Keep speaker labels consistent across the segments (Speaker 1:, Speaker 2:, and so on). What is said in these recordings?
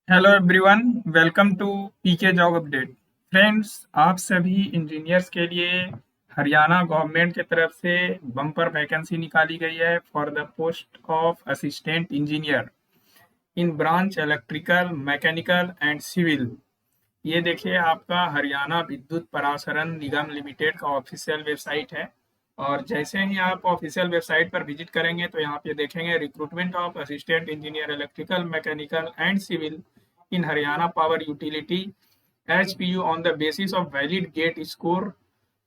Speaker 1: Hello everyone, welcome to PK job update. Friends, आप सभी engineers के लिए हरियाणा गवर्नमेंट की तरफ से बम्पर वैकेंसी निकाली गई है for the post of assistant engineer in branch electrical, mechanical and civil. ये देखिए, आपका हरियाणा विद्युत परासरण निगम लिमिटेड का ऑफिशियल वेबसाइट है। और जैसे ही आप ऑफिशियल वेबसाइट पर विजिट करेंगे तो यहाँ पे देखेंगे recruitment of assistant engineer electrical, mechanical and civil in Haryana power utility HPU on the basis of valid GATE score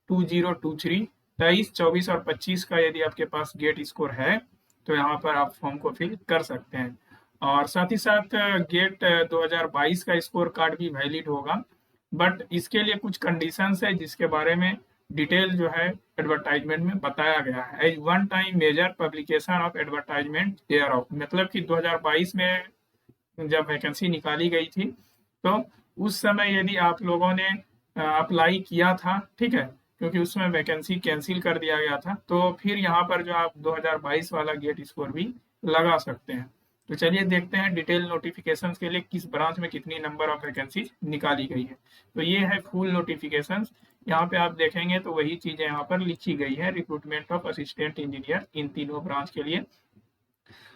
Speaker 1: 2023 23, 24 और 25 का यदि आपके पास गेट स्कोर है तो यहाँ पर आप फॉर्म को फिल कर सकते हैं। और साथ ही साथ गेट 2022 का स्कोर कार्ड भी वैलिड होगा, बट इसके लिए कुछ कंडीशंस है जिसके बारे में डिटेल जो है एडवर्टाइजमेंट में बताया गया है। As one time measure publication of advertisement air of, मतलब कि 2022 में जब वैकेंसी निकाली गई थी तो उस समय यदि आप लोगों ने अप्लाई किया था, ठीक है, क्योंकि उस समय वैकेंसी कैंसिल कर दिया गया था, तो फिर यहाँ पर जो आप 2022 वाला गेट स्कोर भी लगा सकते हैं। तो चलिए देखते हैं डिटेल नोटिफिकेशंस के लिए किस ब्रांच में कितनी नंबर ऑफ वैकेंसी निकाली गई है। तो ये है फुल नोटिफिकेशंस। यहाँ पे आप देखेंगे तो वही चीजें यहाँ पर लिखी गई है। रिक्रूटमेंट ऑफ असिस्टेंट इंजीनियर इन तीनों ब्रांच के लिए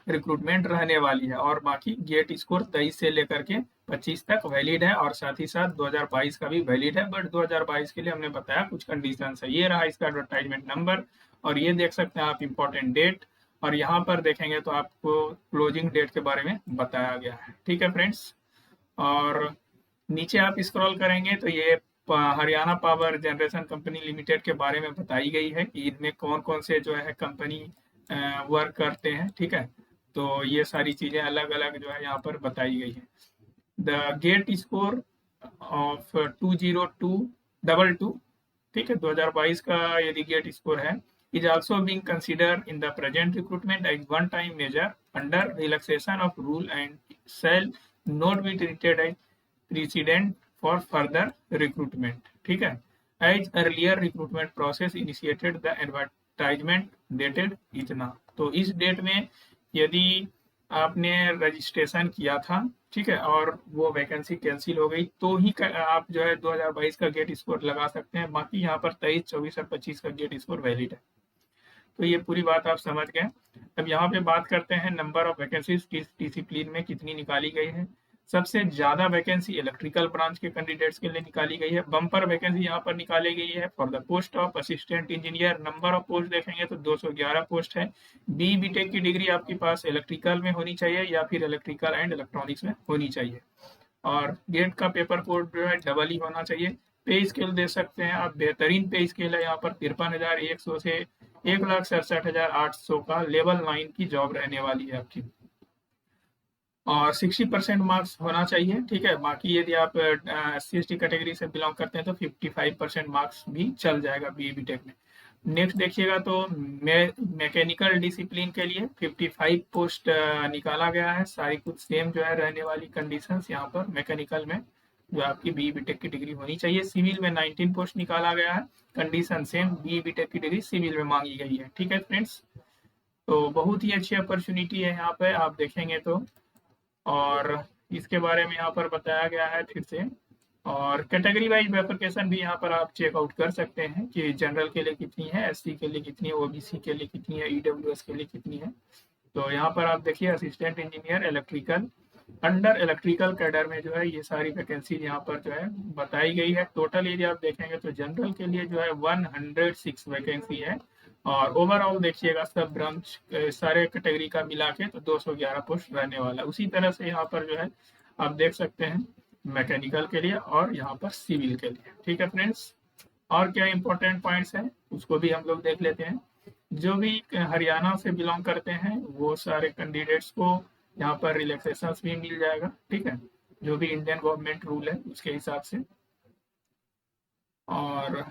Speaker 1: रिक्रूटमेंट रहने वाली है, और बाकी गेट स्कोर 23 से लेकर के 25 तक वैलिड है, और साथ ही साथ 2022 का भी वैलिड है। बट 2022 के लिए हमने बताया कुछ कंडीशन है। ये रहा इसका एडवर्टाइजमेंट नंबर, और ये देख सकते हैं आप इम्पोर्टेंट डेट, और यहाँ पर देखेंगे तो आपको क्लोजिंग डेट के बारे में बताया गया है। ठीक है फ्रेंड्स, और नीचे आप स्क्रॉल करेंगे तो ये Haryana power generation company limited के बारे में बताई गई है कि इनमें कौन कौन से जो है कंपनी वर्क करते हैं। ठीक है, तो ये सारी चीजें अलग अलग जो है यहाँ पर बताई गई है। द गेट स्कोर ऑफ 20222, ठीक है, 2022 का यदि गेट स्कोर है, is also being considered in the present recruitment as one time measure under relaxation of rule and shall not be treated as precedent for further recruitment. ठीक है, as earlier recruitment process initiated the advertisement dated इतना। तो इस date में यदि आपने registration किया था, ठीक है, और वो वैकेंसी कैंसिल हो गई, तो ही आप जो है 2022 का गेट स्कोर लगा सकते हैं। बाकी यहाँ पर 23, 24 और 25 का गेट स्कोर वैलिड है। तो ये पूरी बात आप समझ गए। अब यहाँ पे बात करते हैं नंबर ऑफ वैकेंसीज किस डिसिप्लिन में कितनी निकाली गई है। सबसे ज्यादा वैकेंसी इलेक्ट्रिकल ब्रांच के कैंडिडेट्स के लिए निकाली गई है। बम्पर वैकेंसी यहाँ पर निकाली गई है for the post of assistant engineer. Number of post देखेंगे तो 211 पोस्ट है। BTech की डिग्री आपके पास इलेक्ट्रिकल में होनी चाहिए या फिर इलेक्ट्रिकल एंड इलेक्ट्रॉनिक्स में होनी चाहिए, और गेट का पेपर कोड जो है डबल ही होना चाहिए। पे स्केल दे सकते हैं आप, बेहतरीन पे स्केल है यहाँ पर 53,100 से 1,67,800 का लेवल 9 की जॉब रहने वाली है आपकी, और 60% मार्क्स होना चाहिए। ठीक है, बाकी यदि आप SC/ST कैटेगरी से बिलोंग करते हैं तो 55% मार्क्स भी चल जाएगा BTech में। नेक्स्ट देखिएगा तो मैकेनिकल डिसिप्लिन के लिए 55 पोस्ट निकाला गया है। सारी कुछ सेम जो है रहने वाली कंडीशंस यहाँ पर मैकेनिकल में, जो आपकी BTech की डिग्री होनी चाहिए। सिविल में 19 पोस्ट निकाला गया है, कंडीशन सेम, BTech की डिग्री सिविल में मांगी गई है। ठीक है फ्रेंड्स, तो बहुत ही अच्छी अपॉर्चुनिटी है यहाँ पे आप देखेंगे तो, और इसके बारे में यहाँ पर बताया गया है फिर से। और कैटेगरी वाइज वेरिफिकेशन भी यहाँ पर आप चेकआउट कर सकते हैं कि जनरल के लिए कितनी है, SC के लिए कितनी है, OBC के लिए कितनी है, EWS के लिए कितनी है। तो यहाँ पर आप देखिए assistant engineer electrical, under electrical cadre में जो है ये सारी वैकेंसी यहाँ पर जो है बताई गई है। टोटल यदि आप देखेंगे तो जनरल के लिए जो है 106 वैकेंसी है, और ओवरऑल देखिएगा सब ब्रांच सारे कैटेगरी का मिला के तो 211 पोस्ट रहने वाला है। उसी तरह से यहाँ पर जो है आप देख सकते हैं मैकेनिकल के लिए और यहाँ पर सिविल के लिए। ठीक है फ्रेंड्स, और क्या इंपॉर्टेंट पॉइंट्स हैं उसको भी हम लोग देख लेते हैं। जो भी हरियाणा से बिलोंग करते हैं वो सारे कैंडिडेट्स को यहाँ पर रिलैक्सेशन भी मिल जाएगा। ठीक है, जो भी इंडियन गवर्नमेंट रूल है उसके हिसाब से। और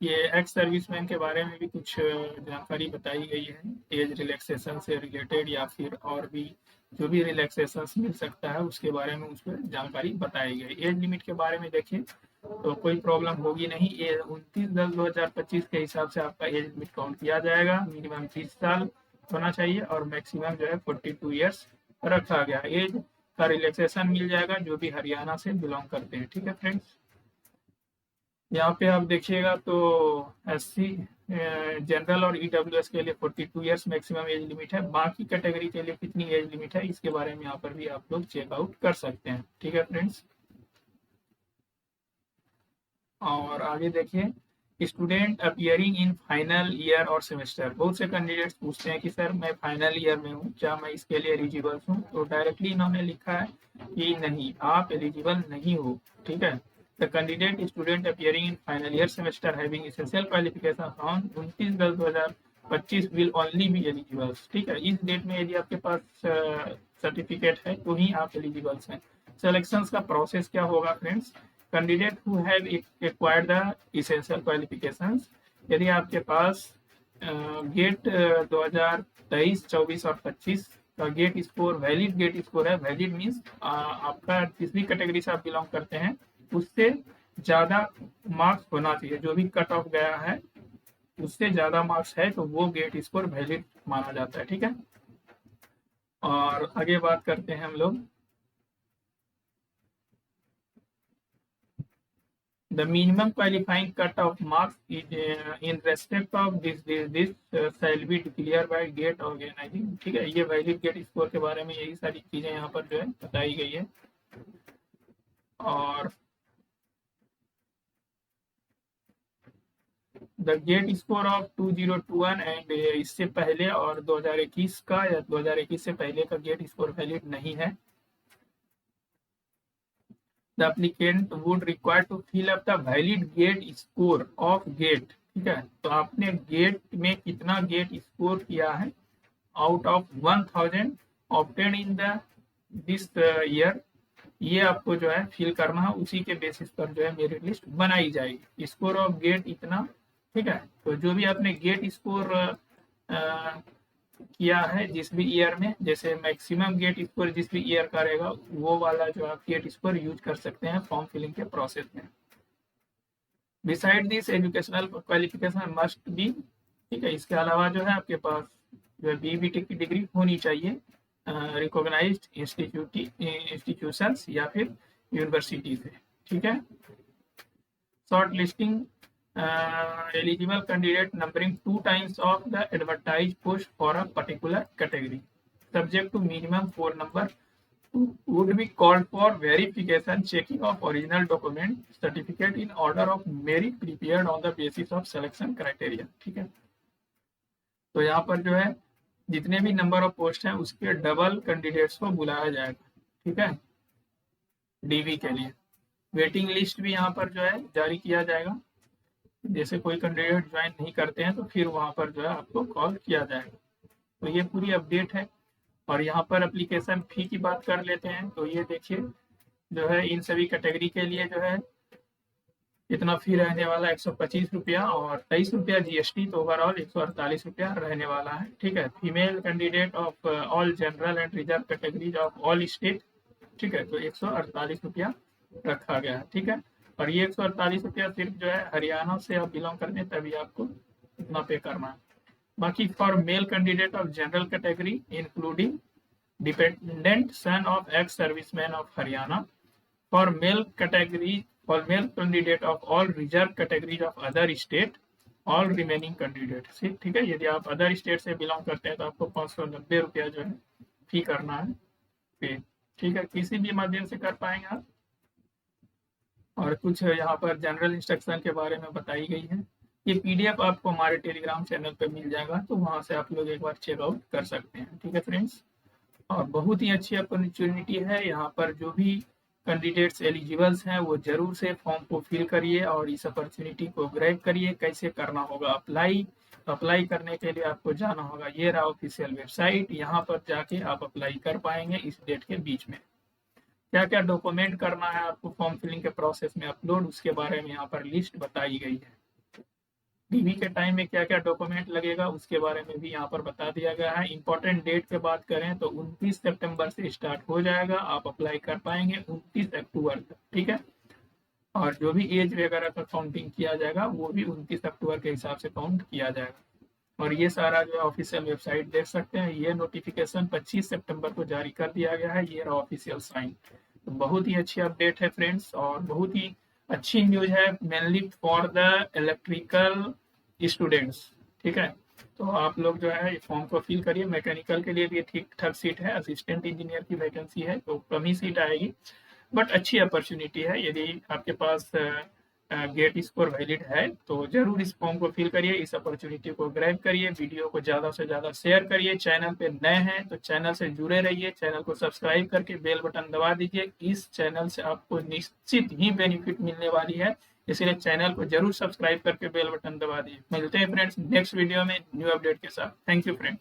Speaker 1: ये एक्स सर्विसमैन के बारे में भी कुछ जानकारी बताई गई है, एज रिलैक्सेशन से रिलेटेड या फिर और भी जो भी रिलैक्सेशन मिल सकता है उसके बारे में उस पर जानकारी बताई गई। एज लिमिट के बारे में देखिए तो कोई प्रॉब्लम होगी नहीं। ये 29/10/2025 के हिसाब से आपका एज लिमिट काउंट किया जाएगा। मिनिमम 30 साल होना चाहिए और मैक्सिमम जो है 42 ईयर्स रखा गया। एज का रिलैक्सेशन मिल जाएगा जो भी हरियाणा से बिलोंग करते हैं। ठीक है फ्रेंड्स, यहाँ पे आप देखिएगा तो एससी, जनरल और ईडब्ल्यूएस के लिए 42 ईयर्स मैक्सिमम एज लिमिट है। बाकी कैटेगरी के लिए कितनी एज लिमिट है इसके बारे में यहाँ पर भी आप लोग चेकआउट कर सकते हैं। ठीक है फ्रेंड्स, और आगे देखिए, student appearing in final year और सेमेस्टर। बहुत से कैंडिडेट्स पूछते हैं कि सर मैं फाइनल ईयर में हूँ, क्या मैं इसके लिए एलिजिबल हूँ? तो डायरेक्टली इन्होंने लिखा है कि नहीं, आप एलिजिबल नहीं हो। ठीक है, the candidate student appearing in final year semester having essential qualification on 29/10/2025 will only be eligible. ठीक है, इस डेट में यदि आपके पास सर्टिफिकेट है तो ही आप एलिजिबल्स हैं। सिलेक्शन का प्रोसेस क्या होगा friends? Candidate who have acquired the essential qualifications, यदि आपके पास गेट 2023, 24 और 25 का GATE score valid GATE score है। वैलिड मीन्स आपका जिस भी कैटेगरी से आप बिलोंग करते हैं उससे ज़्यादा मार्क्स होना चाहिए। जो भी कट ऑफ गया है उससे ज़्यादा मार्क्स है तो वो गेट स्कोर वैलिड माना जाता है। ठीक है, और आगे बात करते हैं हम लोग। The minimum qualifying cut-off marks in respect of this shall be declared by gate organizing। ठीक है, ये वैलिड गेट स्कोर के बारे में यही सारी चीजें यहाँ पर जो है बताई गई है। और the GATE score of 2021 and इससे पहले और 2021 का या 2021 से पहले का गेट स्कोर वैलिड नहीं है। The applicant would require to fill up the valid gate score of gate। ठीक है, तो आपने गेट में कितना गेट स्कोर किया है out of 1000 obtain in the this year, ये आपको जो है फिल करना है। उसी के बेसिस पर जो है मेरिट लिस्ट बनाई जाएगी। स्कोर ऑफ गेट इतना। ठीक है, तो जो भी आपने गेट स्कोर किया है जिस भी ईयर में, जैसे मैक्सिमम गेट स्कोर जिस भी ईयर का रहेगा वो वाला जो आप गेट स्कोर यूज कर सकते हैं फॉर्म फिलिंग के प्रोसेस में। Beside this educational qualification must be. ठीक है, इसके अलावा जो है आपके पास जो है बीबीटेक की डिग्री होनी चाहिए रिकॉग्नाइज्ड इंस्टीट्यूशंस या फिर यूनिवर्सिटी से। ठीक है, short listing eligible candidate numbering 2 times of the advertised post for a particular category, subject to minimum 4 number, would be called for verification checking of original document certificate in order of merit prepared on the basis of selection criteria। ठीक है, तो यहाँ पर जो है जितने भी number of post हैं उसके डबल कैंडिडेट्स को बुलाया जाएगा। ठीक है, डीवी के लिए वेटिंग लिस्ट भी यहाँ पर जो है जारी किया जाएगा। जैसे कोई कैंडिडेट ज्वाइन नहीं करते हैं तो फिर वहाँ पर जो है आपको कॉल किया जाएगा। तो ये पूरी अपडेट है। और यहाँ पर एप्लीकेशन फी की बात कर लेते हैं तो ये देखिए जो है इन सभी कैटेगरी के लिए जो है इतना फी रहने वाला 125 रुपया और 23 रुपया जीएसटी, तो ओवरऑल 148 रुपया रहने वाला है। ठीक है, female candidate of all general and reserve categories of all state. ठीक है, तो 148 रुपया रखा गया है। ठीक है, और ये 148 रुपया सिर्फ जो है हरियाणा से आप बिलोंग करते हैं तभी आपको इतना पे करना है। बाकी for male candidate of general category including dependent son of ex serviceman of Haryana, for male category for male candidate of all reserve categories of other state all remaining candidate. ठीक है, यदि आप अदर स्टेट से belong करते हैं तो आपको 590 रुपया जो है फी करना है पे। ठीक है, किसी भी माध्यम से कर पाएंगे आप। और कुछ यहाँ पर जनरल इंस्ट्रक्शन के बारे में बताई गई है। ये पीडीएफ आपको हमारे टेलीग्राम चैनल पे मिल जाएगा, तो वहाँ से आप लोग एक बार चेकआउट कर सकते हैं। ठीक है फ्रेंड्स, और बहुत ही अच्छी अपॉर्चुनिटी है। यहाँ पर जो भी कैंडिडेट्स एलिजिबल्स हैं वो जरूर से फॉर्म को फिल करिए और इस अपॉर्चुनिटी को ग्रैब करिए। कैसे करना होगा अप्लाई करने के लिए आपको जाना होगा, ये रहा ऑफिशियल वेबसाइट, यहाँ पर जाके आप अप्लाई कर पाएंगे इस डेट के बीच में। क्या क्या डॉक्यूमेंट करना है आपको फॉर्म फिलिंग के प्रोसेस में अपलोड, उसके बारे में यहाँ पर लिस्ट बताई गई है। डीवी के टाइम में क्या क्या डॉक्यूमेंट लगेगा उसके बारे में भी यहाँ पर बता दिया गया है। इंपॉर्टेंट डेट की बात करें तो 29 सितंबर से स्टार्ट हो जाएगा, आप अप्लाई कर पाएंगे 29 अक्टूबर तक। ठीक है, और जो भी एज वगैरह का काउंटिंग किया जाएगा वो भी 29 अक्टूबर के हिसाब से काउंट किया जाएगा। और ये सारा जो है ऑफिशियल वेबसाइट देख सकते हैं। ये नोटिफिकेशन 25 सितंबर को जारी कर दिया गया है, ये रहा ऑफिशियल साइन। तो बहुत ही अच्छी अपडेट है फ्रेंड्स, और बहुत ही अच्छी न्यूज है mainly for the electrical students. ठीक है, तो आप लोग जो है फॉर्म को फिल करिए। मैकेनिकल के लिए भी ठीक ठाक सीट है, असिस्टेंट इंजीनियर की वैकेंसी है तो कम ही सीट आएगी, बट अच्छी अपॉर्चुनिटी है। यदि आपके पास गेट स्कोर वैलिड है तो जरूर इस फॉर्म को फिल करिए, इस अपॉर्चुनिटी को ग्रैब करिए, वीडियो को ज़्यादा से ज़्यादा शेयर करिए। चैनल पे नए हैं तो चैनल से जुड़े रहिए, चैनल को सब्सक्राइब करके बेल बटन दबा दीजिए। इस चैनल से आपको निश्चित ही बेनिफिट मिलने वाली है, इसलिए चैनल को जरूर सब्सक्राइब करके बेल बटन दबा दीजिए। मिलते हैं फ्रेंड्स नेक्स्ट वीडियो में न्यू अपडेट के साथ। Thank you friend.